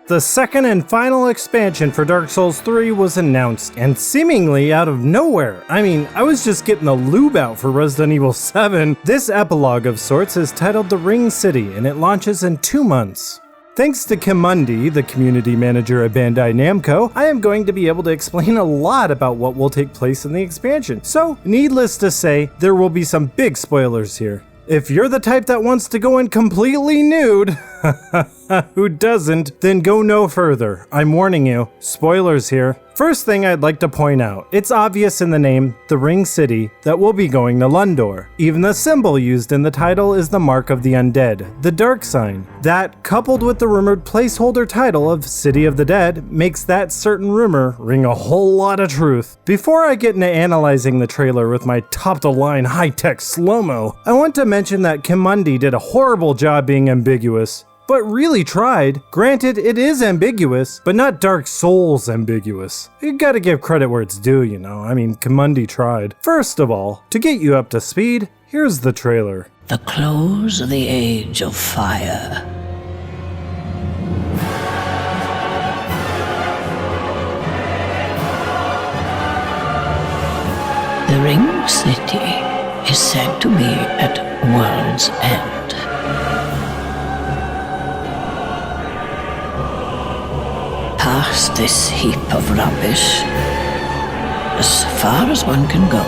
The second and final expansion for Dark Souls 3 was announced, and seemingly out of nowhere. I mean, I was just getting the lube out for Resident Evil 7. This epilogue of sorts is titled The Ring City, and it launches in 2 months. Thanks to Kim Mundy, the community manager at Bandai Namco, I am going to be able to explain a lot about what will take place in the expansion. So, needless to say, there will be some big spoilers here. If you're the type that wants to go in completely nude, who doesn't, then go no further. I'm warning you, spoilers here. First thing I'd like to point out, it's obvious in the name, the Ring City, that we'll be going to Lundor. Even the symbol used in the title is the Mark of the Undead, the Dark Sign. That, coupled with the rumored placeholder title of City of the Dead, makes that certain rumor ring a whole lot of truth. Before I get into analyzing the trailer with my top-of-the-line high-tech slow-mo, I want to mention that Kim Mundy did a horrible job being ambiguous. But really tried. Granted, it is ambiguous, but not Dark Souls ambiguous. You gotta give credit where it's due, you know. I mean, Kim Mundy tried. First of all, to get you up to speed, here's the trailer. The close of the Age of Fire. The Ring City is said to be at world's end. Past this heap of rubbish, as far as one can go.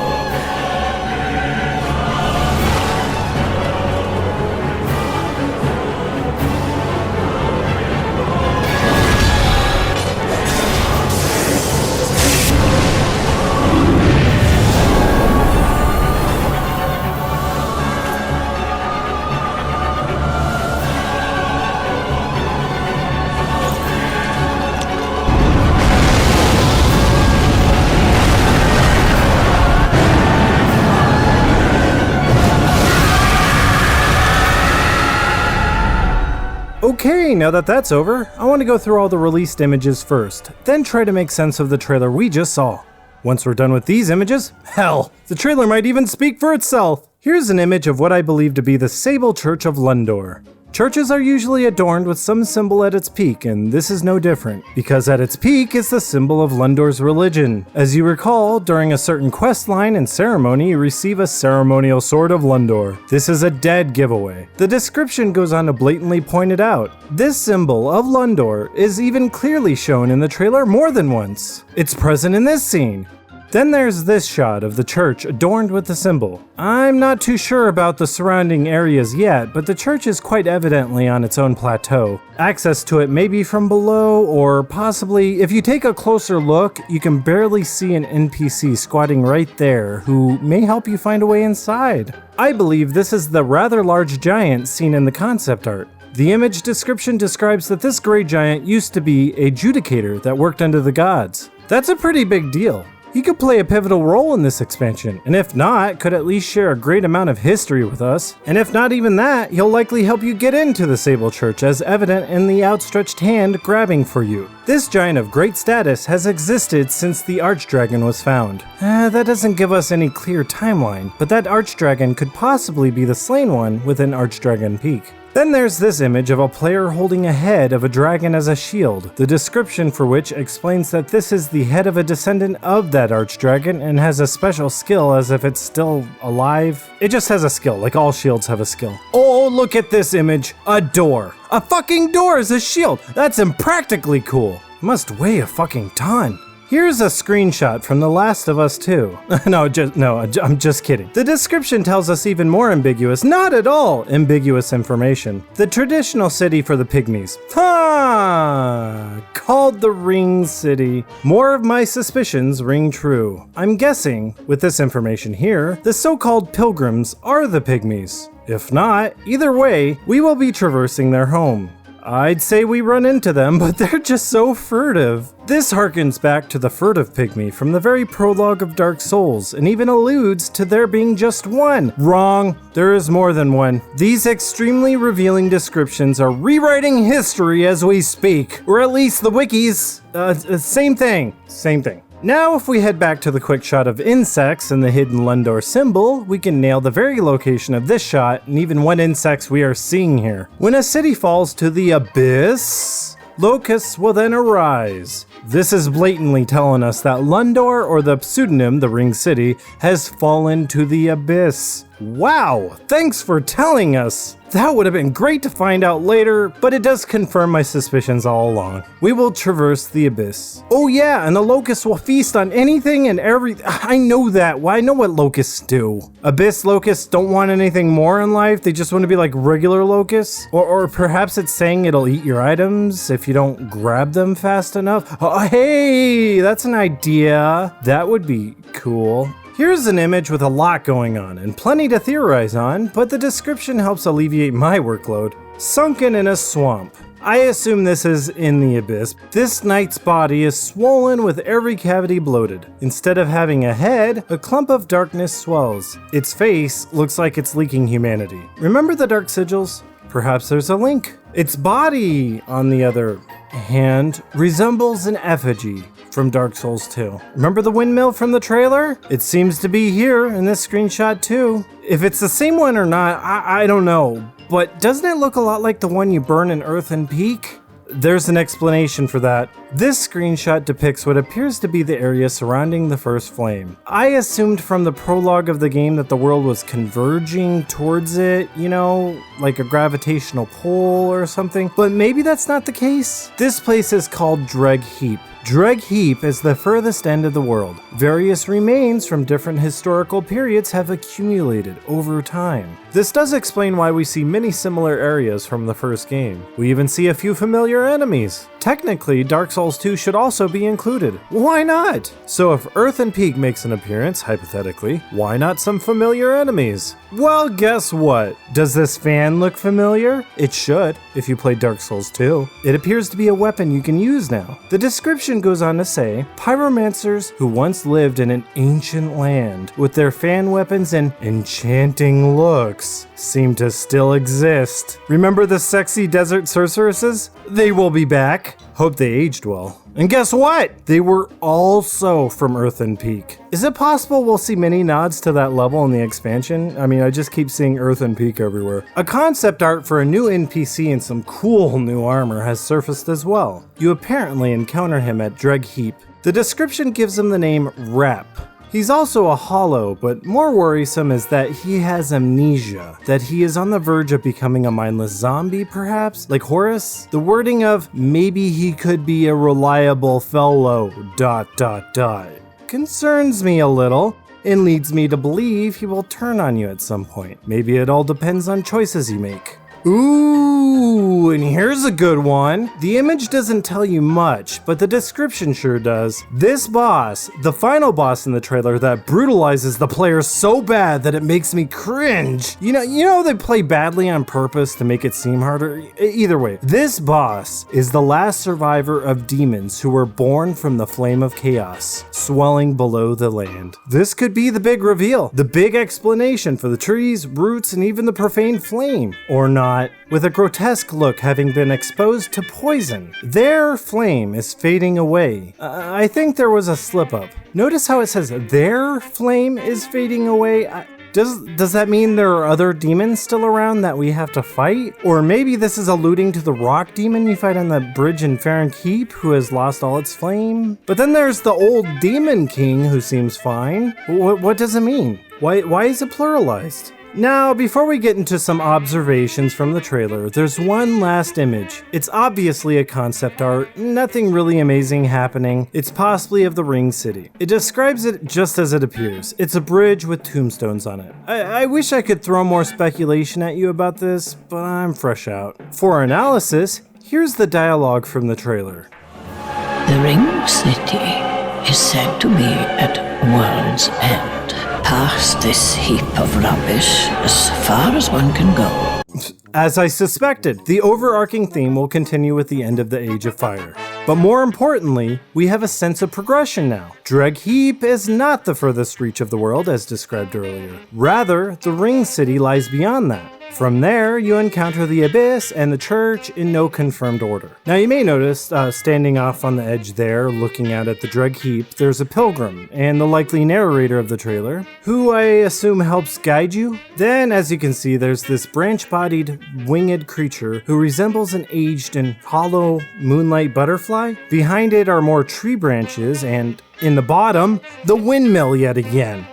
Okay, now that that's over, I want to go through all the released images first, then try to make sense of the trailer we just saw. Once we're done with these images, hell, the trailer might even speak for itself. Here's an image of what I believe to be the Sable Church of Lundor. Churches are usually adorned with some symbol at its peak, and this is no different, because at its peak is the symbol of Lundor's religion. As you recall, during a certain quest line and ceremony, you receive a ceremonial sword of Lundor. This is a dead giveaway. The description goes on to blatantly point it out. This symbol of Lundor is even clearly shown in the trailer more than once. It's present in this scene. Then there's this shot of the church adorned with the symbol. I'm not too sure about the surrounding areas yet, but the church is quite evidently on its own plateau. Access to it may be from below, or possibly, if you take a closer look, you can barely see an NPC squatting right there who may help you find a way inside. I believe this is the rather large giant seen in the concept art. The image description describes that this gray giant used to be a judicator that worked under the gods. That's a pretty big deal. He could play a pivotal role in this expansion, and if not, could at least share a great amount of history with us. And if not even that, he'll likely help you get into the Sable Church, as evident in the outstretched hand grabbing for you. This giant of great status has existed since the Archdragon was found. That doesn't give us any clear timeline, but that Archdragon could possibly be the slain one within Archdragon Peak. Then there's this image of a player holding a head of a dragon as a shield, the description for which explains that this is the head of a descendant of that archdragon and has a special skill as if it's still alive. It just has a skill, like all shields have a skill. Oh, look at this image, a door. A fucking door is a shield. That's impractically cool. It must weigh a fucking ton. Here's a screenshot from The Last of Us 2. I'm just kidding. The description tells us even more ambiguous, not at all ambiguous information. The traditional city for the pygmies. Called the Ring City. More of my suspicions ring true. I'm guessing, with this information here, the so-called pilgrims are the pygmies. If not, either way, we will be traversing their home. I'd say we run into them, but they're just so furtive. This harkens back to the furtive pygmy from the very prologue of Dark Souls, and even alludes to there being just one. Wrong, there is more than one. These extremely revealing descriptions are rewriting history as we speak, or at least the wikis. Same thing. Now, if we head back to the quick shot of insects and the hidden Lundor symbol, we can nail the very location of this shot and even what insects we are seeing here. When a city falls to the abyss, Locusts will then arise. This is blatantly telling us that Lundor, or the pseudonym, the Ring City, has fallen to the abyss. Wow, thanks for telling us. That would have been great to find out later, but it does confirm my suspicions all along. We will traverse the abyss. Oh yeah, and the locusts will feast on anything and everything. I know that. Well, I know what locusts do. Abyss locusts don't want anything more in life. They just want to be like regular locusts. Or perhaps it's saying it'll eat your items if you don't grab them fast enough. Oh, hey, that's an idea. That would be cool. Here's an image with a lot going on and plenty to theorize on, but the description helps alleviate my workload. Sunken in a swamp. I assume this is in the abyss. This knight's body is swollen with every cavity bloated. Instead of having a head, a clump of darkness swells. Its face looks like it's leaking humanity. Remember the dark sigils? Perhaps there's a link. Its body, on the other hand, resembles an effigy from Dark Souls 2. Remember the windmill from the trailer? It seems to be here in this screenshot too. If it's the same one or not, I don't know. But doesn't it look a lot like the one you burn in Earthen Peak? There's an explanation for that. This screenshot depicts what appears to be the area surrounding the first flame. I assumed from the prologue of the game that the world was converging towards it, you know, like a gravitational pull or something, but maybe that's not the case. This place is called Dreg Heap. Dreg Heap is the furthest end of the world. Various remains from different historical periods have accumulated over time. This does explain why we see many similar areas from the first game. We even see a few familiar enemies. Technically, Dark Souls 2 should also be included. Why not? So if Earthen Peak makes an appearance, hypothetically, why not some familiar enemies? Well, guess what? Does this fan look familiar? It should, if you played Dark Souls 2. It appears to be a weapon you can use now. The description goes on to say, pyromancers who once lived in an ancient land with their fan weapons and enchanting looks seem to still exist. Remember the sexy desert sorceresses? They will be back. Hope they aged well. And guess what? They were also from Earthen Peak. Is it possible we'll see many nods to that level in the expansion? I mean, I just keep seeing Earthen Peak everywhere. A concept art for a new NPC and some cool new armor has surfaced as well. You apparently encounter him at Dreg Heap. The description gives him the name Rep. He's also a hollow, but more worrisome is that he has amnesia, that he is on the verge of becoming a mindless zombie perhaps, like Horus. The wording of maybe he could be a reliable fellow ... concerns me a little and leads me to believe he will turn on you at some point. Maybe it all depends on choices you make. Ooh, and here's a good one. The image doesn't tell you much, but the description sure does. This boss, the final boss in the trailer that brutalizes the player so bad that it makes me cringe. You know they play badly on purpose to make it seem harder? Either way, this boss is the last survivor of demons who were born from the flame of chaos, swelling below the land. This could be the big reveal, the big explanation for the trees, roots, and even the profane flame. Or not. With a grotesque look having been exposed to poison. Their flame is fading away. I think there was a slip up. Notice how it says their flame is fading away? Does that mean there are other demons still around that we have to fight? Or maybe this is alluding to the rock demon you fight on the bridge in Farron Keep who has lost all its flame? But then there's the old demon king who seems fine. What does it mean? Why is it pluralized? Now, before we get into some observations from the trailer, there's one last image. It's obviously a concept art, nothing really amazing happening. It's possibly of the Ring City. It describes it just as it appears. It's a bridge with tombstones on it. I wish I could throw more speculation at you about this, but I'm fresh out. For analysis, here's the dialogue from the trailer. The Ring City is said to be at world's end. Past this heap of rubbish as far as one can go. As I suspected, the overarching theme will continue with the end of the Age of Fire. But more importantly, we have a sense of progression now. Dreg Heap is not the furthest reach of the world as described earlier. Rather, the Ring City lies beyond that. From there, you encounter the abyss and the church in no confirmed order. Now you may notice, standing off on the edge there, looking out at the drug heap, there's a pilgrim, and the likely narrator of the trailer, who I assume helps guide you. Then, as you can see, there's this branch-bodied, winged creature who resembles an aged and hollow moonlight butterfly. Behind it are more tree branches, and in the bottom, the windmill yet again.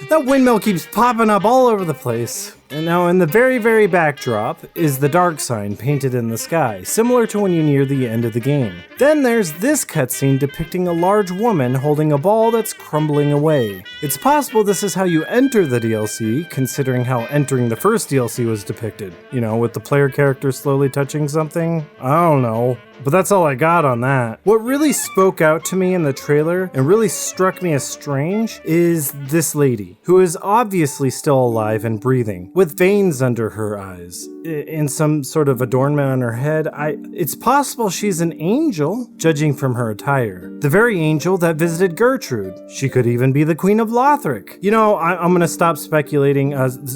That windmill keeps popping up all over the place. And now in the very backdrop is the dark sign painted in the sky, similar to when you near the end of the game. Then there's this cutscene depicting a large woman holding a ball that's crumbling away. It's possible this is how you enter the DLC, considering how entering the first DLC was depicted. You know, with the player character slowly touching something? I don't know. But that's all I got on that. What really spoke out to me in the trailer and really struck me as strange is this lady, who is obviously still alive and breathing, with veins under her eyes, and some sort of adornment on her head. It's possible she's an angel, judging from her attire. The very angel that visited Gertrude. She could even be the Queen of Lothric. You know, I'm gonna stop speculating.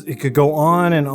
It could go on and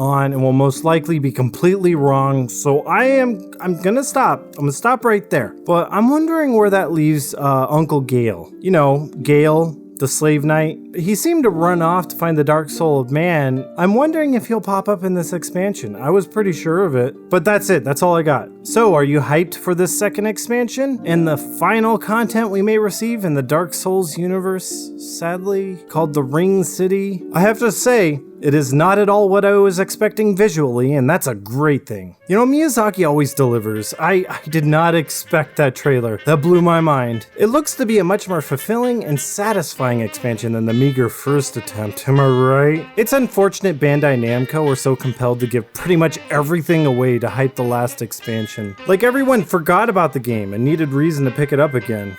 will most likely be completely wrong, so I'm gonna stop. I'm gonna stop right there. But I'm wondering where that leaves Uncle Gale. You know, Gale, the slave knight. He seemed to run off to find the dark soul of man. I'm wondering if he'll pop up in this expansion. I was pretty sure of it. But that's it. That's all I got. So, are you hyped for this second expansion and the final content we may receive in the Dark Souls universe, sadly called the Ring City? I have to say, it is not at all what I was expecting visually, and that's a great thing. You know, Miyazaki always delivers. I did not expect that trailer. That blew my mind. It looks to be a much more fulfilling and satisfying expansion than the meager first attempt, am I right? It's unfortunate Bandai Namco were so compelled to give pretty much everything away to hype the last expansion. Like everyone forgot about the game and needed reason to pick it up again.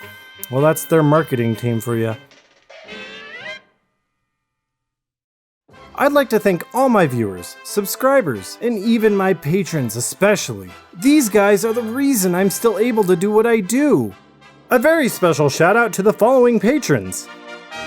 Well, that's their marketing team for you. I'd like to thank all my viewers, subscribers, and even my patrons especially. These guys are the reason I'm still able to do what I do. A very special shout out to the following patrons: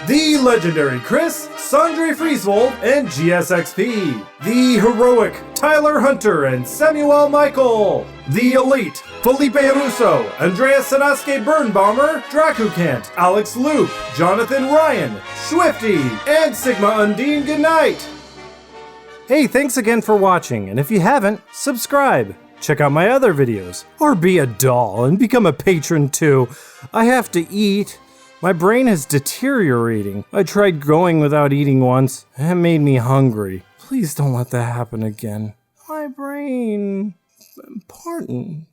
the legendary Chris, Sandre Frieswold, and GSXP. The heroic Tyler Hunter and Samuel Michael. The elite Felipe Russo, Andreas Sanaske Birnbaumer, Drakukant, Alex Loop, Jonathan Ryan, Swifty, and Sigma Undine Goodnight. Hey, thanks again for watching, and if you haven't, subscribe. Check out my other videos, or be a doll and become a patron too. I have to eat. My brain is deteriorating. I tried going without eating once. It made me hungry. Please don't let that happen again. My brain. Pardon.